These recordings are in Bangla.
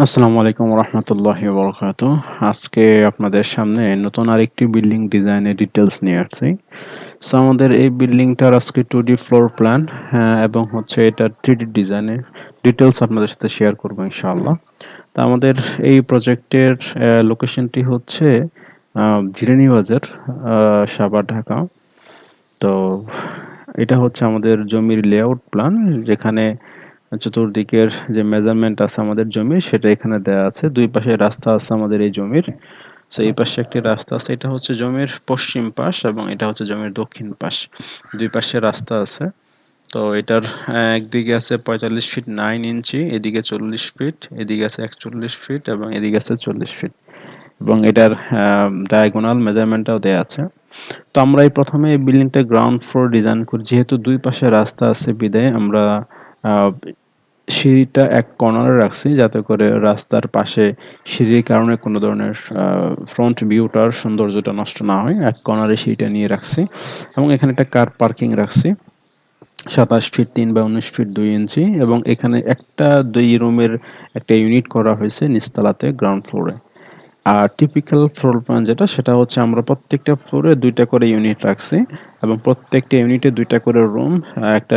আসসালামু আলাইকুম রহমতুল্লাহি বারাকাতুহু। আজকে আপনাদের সামনে নতুন আরেকটি বিল্ডিং ডিজাইনের ডিটেলস নিয়ে আসছি। সো আমাদের এই বিল্ডিংটার আজকে 2D ফ্লোর প্ল্যান এবং হচ্ছে এটার 3D ডিজাইনের ডিটেলস আপনাদের সাথে শেয়ার করব ইনশাআল্লাহ। তো আমাদের এই প্রজেক্টের লোকেশনটি হচ্ছে জিরানী বাজার, সাভার, ঢাকা। তো এটা হচ্ছে আমাদের জমির লেআউট প্ল্যান, যেখানে চতুর্দিকের যে মেজারমেন্ট আছে আমাদের জমির সেটা এখানে দেয়া আছে। দুই পাশে রাস্তা আছে আমাদের এই জমির। সো এই পাশে একটি রাস্তা আছে, এটা হচ্ছে জমির পশ্চিম পাশ এবং এটা হচ্ছে জমির দক্ষিণ পাশ। দুই পাশে রাস্তা আছে। তো এটার একদিকে আছে 45 ফিট 9 ইঞ্চি, এদিকে 40 ফিট, এদিকে আছে 41 ফিট এবং এদিকে আছে 40 ফিট, এবং এটার ডায়াগোনাল মেজারমেন্টটাও দেয়া আছে। তো আমরা এই প্রথমে এই বিল্ডিংটা গ্রাউন্ড ফ্লোর ডিজাইন করি, যেহেতু দুই পাশে রাস্তা আছে বিদায় আমরা আহ, সিঁড়িটা এক কর্নারে রাখছি, যাতে করে রাস্তার পাশে সিঁড়ির কারণে কোনো ধরনের ফ্রন্ট ভিউটার সৌন্দর্যটা নষ্ট না হয়। এক কর্নারে সিঁড়িটা নিয়ে রাখছি এবং এখানে একটা কার পার্কিং রাখছি 27 ফিট 3 বা 19 ফিট 2 ইঞ্চি, এবং এখানে একটা 2 রুমের একটা ইউনিট করা হয়েছে নিচতলাতে গ্রাউন্ড ফ্লোরে। আর টিপিক্যাল ফ্লোর প্ল্যান যেটা, সেটা হচ্ছে আমরা প্রত্যেকটা ফ্লোরে দুইটা করে ইউনিট রাখছি এবং প্রত্যেকটা ইউনিটে দুইটা করে রুম, একটা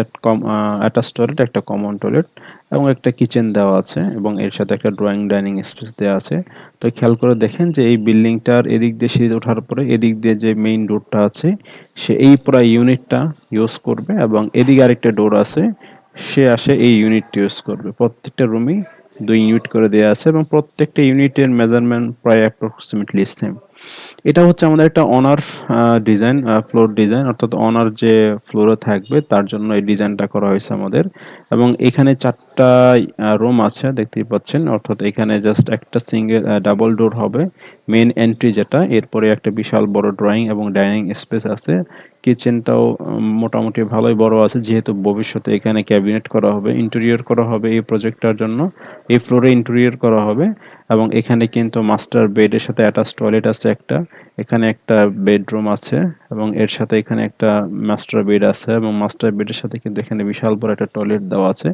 অ্যাটাচ টয়লেট, একটা কমন টয়লেট এবং একটা কিচেন দেওয়া আছে, এবং এর সাথে একটা ড্রয়িং ডাইনিং স্পেস দেওয়া আছে। তো খেয়াল করে দেখেন যে এই বিল্ডিংটার এদিক দিয়ে সিঁড়ি ওঠার পরে এদিক দিয়ে যে মেইন ডোরটা আছে, সে এই পুরো ইউনিটটা ইউজ করবে, এবং এদিকে আরেকটা ডোর আছে, সে আসে এই ইউনিটটি ইউজ করবে। প্রত্যেকটা রুমেই 2 ইউনিট করে দেওয়া আছে এবং প্রত্যেকটা ইউনিটের মেজারমেন্ট প্রায় অ্যাপ্রক্সিমেটলি সেম। এটা হচ্ছে আমাদের একটা অনার ডিজাইন, ফ্লোর ডিজাইন, অর্থাৎ অনার যে ফ্লোরে থাকবে তার জন্য এই ডিজাইনটা করা হয়েছে আমাদের। এবং এখানে 4টা রুম আছে দেখতেই পাচ্ছেন, অর্থাৎ এখানে জাস্ট একটা সিঙ্গেল ডাবল ডোর হবে মেন এন্ট্রি যেটা, এরপরে একটা বিশাল বড় ড্রয়িং এবং ডাইনিং স্পেস আছে। কিচেনটাও মোটামুটি ভালোই বড় আছে, যেহেতু ভবিষ্যতে এখানে ক্যাবিনেট করা হবে, ইন্টেরিয়র করা হবে এই প্রজেক্টটার জন্য। এই ফ্লোরে ইন্টেরিয়র করা হবে এবং এখানে কিন্তু মাস্টার বেডের সাথে অ্যাটাচ টয়লেট আছে একটা, এখানে একটা বেডরুম আছে এবং এর সাথে এখানে একটা মাস্টার বেড আছে, এবং মাস্টার বেডের সাথে কিন্তু এখানে বিশাল বড় একটা টয়লেট দেওয়া আছে।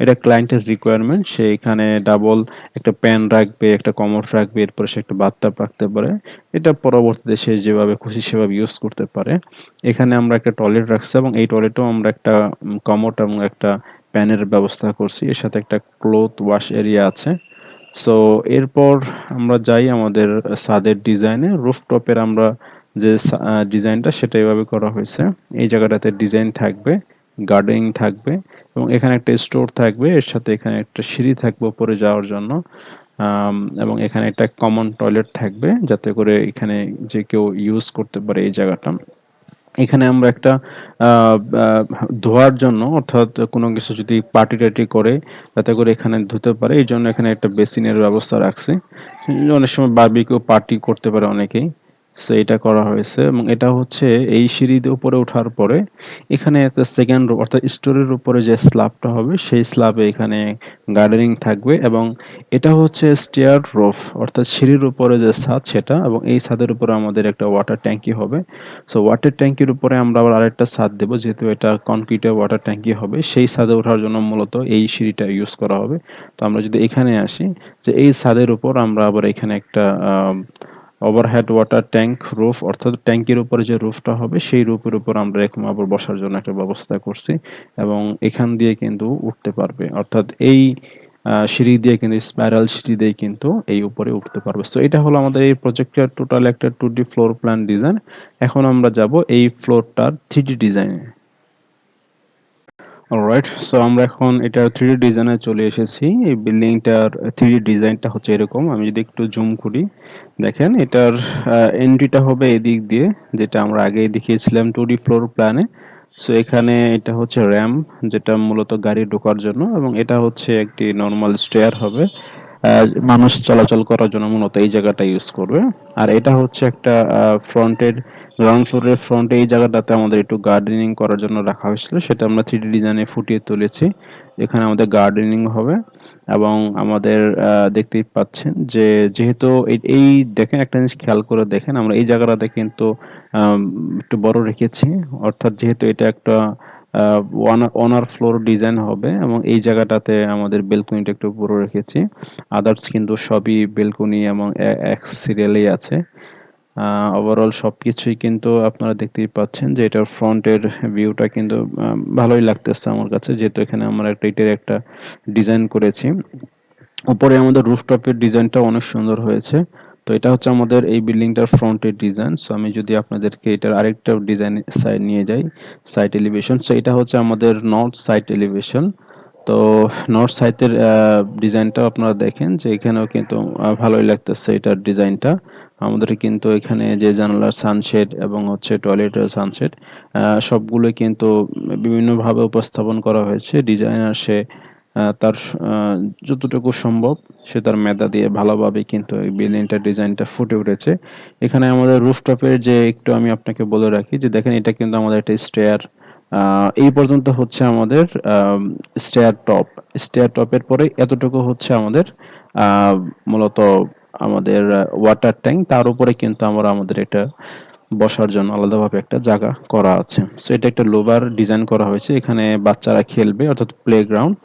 এটা ক্লায়েন্টের রিকোয়ারমেন্ট, সে এখানে ডাবল একটা প্যান রাখবে, একটা কমোড রাখবে, এরপরে সে একটা বাথটাব রাখতে পারে। এটা পরবর্তীতে সে যেভাবে খুশি সেভাবে ইউজ করতে পারে। এখানে আমরা একটা টয়লেট রাখছি এবং এই টয়লেটেও আমরা একটা কমোড এবং একটা প্যানের ব্যবস্থা করছি, এর সাথে একটা ক্লোথ ওয়াশ এরিয়া আছে। সো এরপর আমরা যাই আমাদের ছাদের ডিজাইনে। রুফটপের আমরা যে ডিজাইনটা সেটা এভাবে করা হয়েছে। এই জায়গাটাতে ডিজাইন থাকবে, গার্ডেনিং থাকবে এবং এখানে একটা স্টোর থাকবে, এর সাথে এখানে একটা সিঁড়ি থাকবে উপরে যাওয়ার জন্য। এবং এখানে একটা কমন টয়লেট থাকবে, যাতে করে এখানে যে কেউ ইউজ করতে পারে এই জায়গাটা। এখানে আমরা একটা ধোয়ার জন্য, অর্থাৎ কোনো কিছু যদি পার্টি-টার্টি করে যাতে করে এখানে ধুতে পারে, এইজন্য এখানে একটা বেসিনের ব্যবস্থা রাখছি। অনেক সময় বারবিকিউ পার্টি করতে পারে অনেকেই। সো এটা করা হয়েছে এবং এটা হচ্ছে এই সিঁড়ি দিয়ে উপরে ওঠার পরে এখানে একটা সেকেন্ড রো অর্থাৎ স্টোরের উপরে যে স্ল্যাবটা হবে সেই স্ল্যাবে এখানে গার্ডেনিং থাকবে, এবং এটা হচ্ছে স্টেয়ার রুফ, অর্থাৎ সিঁড়ির উপরে যে ছাদ সেটা, এবং এই ছাদের উপরে আমাদের একটা ওয়াটার ট্যাঙ্কি হবে। সো ওয়াটার ট্যাঙ্কির উপরে আমরা আবার আরেকটা ছাদ দেবো, যেহেতু এটা কনক্রিটের ওয়াটার ট্যাঙ্কি হবে, সেই ছাদে ওঠার জন্য মূলত এই সিঁড়িটা ইউজ করা হবে। তো আমরা যদি এখানে আসি, যে এই ছাদের উপর আমরা আবার এখানে একটা ওভারহেড ওয়াটার ট্যাঙ্ক রুফ, অর্থাৎ ট্যাঙ্কির উপরে যে রুফটা হবে সেই রুফের উপর আমরা এরকম আবার বসার জন্য একটা ব্যবস্থা করছি, এবং এখান দিয়ে কিন্তু উঠতে পারবে, অর্থাৎ এই সিঁড়ি দিয়ে কিন্তু স্পাইরাল সিঁড়ি দিয়ে কিন্তু এই উপরে উঠতে পারবে। সো এটা হলো আমাদের এই প্রজেক্টের টোটাল একটা 2D ফ্লোর প্ল্যান ডিজাইন। এখন আমরা যাব এই ফ্লোরটার 3D ডিজাইনে। অলরাইট, সো আমরা এখন এটা 3D ডিজাইনে চলে এসেছি। এই বিল্ডিংটার 3D ডিজাইনটা হচ্ছে এরকম। আমি যদি একটু জুম করি, দেখেন এটার এন্ট্রিটা হবে এদিক দিয়ে, যেটা আমরা আগেই দেখিয়েছিলাম 2D ফ্লোর প্ল্যানে। সো এখানে এটা হচ্ছে র্যাম্প, যেটা মূলত গাড়ি ঢোকার জন্য, এবং এটা হচ্ছে একটি নরমাল স্টেয়ার হবে। মানুষ চলাচল করার জন্য মূলত এই জায়গাটা ইউজ করবে। আর এটা হচ্ছে একটা ফ্রন্টের গ্রাউন্ড ফ্লোরের ফ্রন্টে এই জায়গাটাতে আমাদের একটু গার্ডেনিং করার জন্য রাখা হয়েছিল, সেটা আমরা 3D ডিজাইনে ফুটিয়ে তুলেছি। এখানে আমাদের গার্ডেনিং হবে এবং আমাদের দেখতেই পাচ্ছেন যে যেহেতু এই দেখেন একটা জিনিস খেয়াল করে দেখেন, আমরা এই জায়গাটাতে কিন্তু একটু বড় রেখেছি, অর্থাৎ যেহেতু এটা একটা ওনার ফ্লোর ডিজাইন হবে এবং এই জায়গাটাতে আমাদের বেলকনিটা একটু উপরে রেখেছি। আদার্স কিন্তু সবই বেলকনি এবং এক সিরিয়ালেই আছে। ওভারঅল সবকিছুই কিন্তু আপনারা দেখতেই পাচ্ছেন যে এটার ফ্রন্টের ভিউটা কিন্তু ভালোই লাগতেছে আমার কাছে, যেহেতু এখানে আমরা একটা ইটের একটা ডিজাইন করেছি। উপরে আমাদের রুফটপের ডিজাইনটা অনেক সুন্দর হয়েছে। তো এটা হচ্ছে আমাদের এই বিল্ডিংটার ফ্রন্টের ডিজাইন। সো আমি যদি আপনাদেরকে এটার আরেকটা ডিজাইন সাইড নিয়ে যাই, সাইড এলিভেশন। সো এটা হচ্ছে আমাদের নর্থ সাইড এলিভেশন। তো নর্থ সাইডের ডিজাইনটাও আপনারা দেখেন যে এখানেও কিন্তু ভালোই লাগতেছে এটার ডিজাইনটা। আমাদের কিন্তু এখানে যে জানালার সানশেড এবং হচ্ছে টয়লেটের সানশেড সবগুলো কিন্তু বিভিন্নভাবে উপস্থাপন করা হয়েছে। ডিজাইনার সে তার যতটুকু সম্ভব সে তার মেধা দিয়ে ভালোভাবে কিন্তু এই বিল্ডিংটার ডিজাইনটা ফুটে উঠেছে। এখানে আমাদের রুফটপের যে একটু আমি আপনাকে বলে রাখি যে দেখেন এটা কিন্তু আমাদের একটা স্টেয়ার, এই পর্যন্ত হচ্ছে আমাদের স্টেয়ার টপ। স্টেয়ার টপের পরে এতটুকু হচ্ছে আমাদের মূলত আমাদের ওয়াটার ট্যাঙ্ক। তার উপরে কিন্তু আমরা আমাদের এটা বসার জন্য আলাদাভাবে একটা জায়গা করা আছে। সো এটা একটা লোভার ডিজাইন করা হয়েছে। এখানে বাচ্চারা খেলবে অর্থাৎ প্লেগ্রাউন্ড।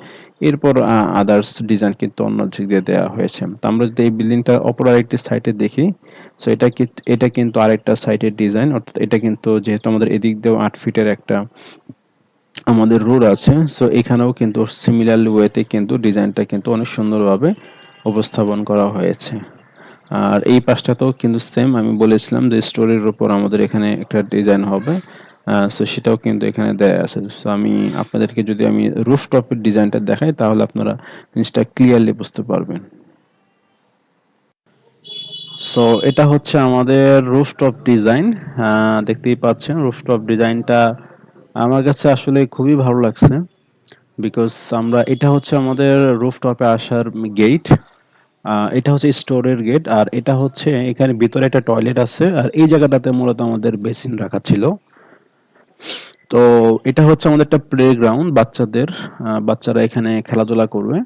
এরপর আদার্স ডিজাইন কিন্তু অন্য দিক দিয়ে দেওয়া হয়েছে। তো আমরা যদি এই বিল্ডিংটার অপর আরেকটি সাইডে দেখি, সো এটা কিন্তু আরেকটা সাইডের ডিজাইন, অর্থাৎ এটা কিন্তু যেহেতু আমাদের এদিক দিয়েও ৮ ফিটের একটা আমাদের রোড আছে, সো এখানেও কিন্তু সিমিলার ওয়েতে কিন্তু ডিজাইনটা কিন্তু অনেক সুন্দরভাবে উপস্থাপন করা হয়েছে। আর এই পাশটাতেও কিন্তু সেম আমি বলেছিলাম যে স্টোরের উপর আমাদের এখানে একটা ডিজাইন হবে। সো সেটাও কিন্তু এখানে দেয়া আছে। সো আমি আপনাদেরকে যদি আমি রুফটপের ডিজাইনটা দেখাই তাহলে আপনারা জিনিসটা ক্লিয়ারলি বুঝতে পারবেন। সো এটা হচ্ছে আমাদের রুফটপ ডিজাইন। দেখতেই পাচ্ছেন রুফটপ ডিজাইনটা আমার কাছে আসলে খুবই ভালো লাগছে। বিকজ এটা হচ্ছে আমাদের রুফটপে আসার গেট। এটা হচ্ছে স্টোরের গেট, আর এটা হচ্ছে এখানে ভিতরে একটা টয়লেট আছে, আর এই জায়গাটাতে মূলত আমাদের বেসিন রাখা ছিল। তো এটা হচ্ছে আমাদের একটা প্লেগ্রাউন্ড বাচ্চাদের, বাচ্চারা এখানে খেলাধুলা করবে।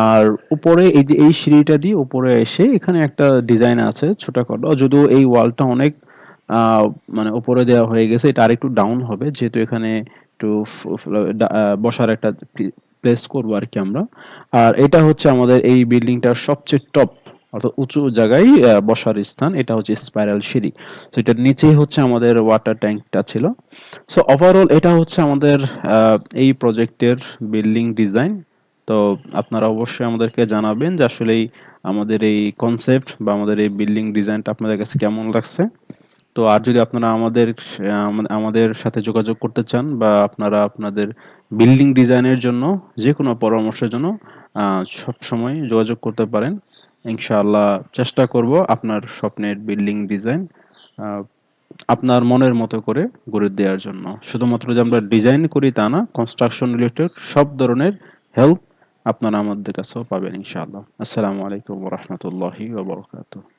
আর উপরে এই যে এই সিঁড়িটা দিয়ে উপরে এসে এখানে একটা ডিজাইন আছে ছোটখাটো, যদিও এই ওয়ালটা অনেক আহ, মানে উপরে দেওয়া হয়ে গেছে, এটা আরেকটু ডাউন হবে যেহেতু এখানে একটু বসার একটা প্লেস করবো আর কি আমরা। আর এটা হচ্ছে আমাদের এই বিল্ডিংটার সবচেয়ে টপ অর্থাৎ উঁচু জায়গায় বসার স্থান। এটা হচ্ছে স্পাইরাল সিঁড়ি। তো এটার নিচেই হচ্ছে আমাদের ওয়াটার ট্যাঙ্কটা ছিল। সো ওভারঅল এটা হচ্ছে আমাদের এই প্রজেক্টের বিল্ডিং ডিজাইন। তো আপনারা অবশ্যই আমাদেরকে জানাবেন যে আসলেই আমাদের এই কনসেপ্ট বা আমাদের এই বিল্ডিং ডিজাইনটা আপনাদের কাছে কেমন লাগছে। তো আর যদি আপনারা আমাদের সাথে যোগাযোগ করতে চান বা আপনারা আপনাদের বিল্ডিং ডিজাইনের জন্য যে কোনো পরামর্শের জন্য সব সময় যোগাযোগ করতে পারেন। ইনশাআল্লাহ চেষ্টা করব আপনার স্বপ্নের বিল্ডিং ডিজাইন আপনার মনের মতো করে গড়ে দেওয়ার জন্য। শুধুমাত্র যে আমরা ডিজাইন করি তা না, কনস্ট্রাকশন রিলেটেড সব ধরনের হেল্প আপনারা আমাদের কাছেও পাবেন ইনশাআল্লাহ। আসসালামু আলাইকুম ওয়া রাহমাতুল্লাহি ওয়া বারাকাতুহু।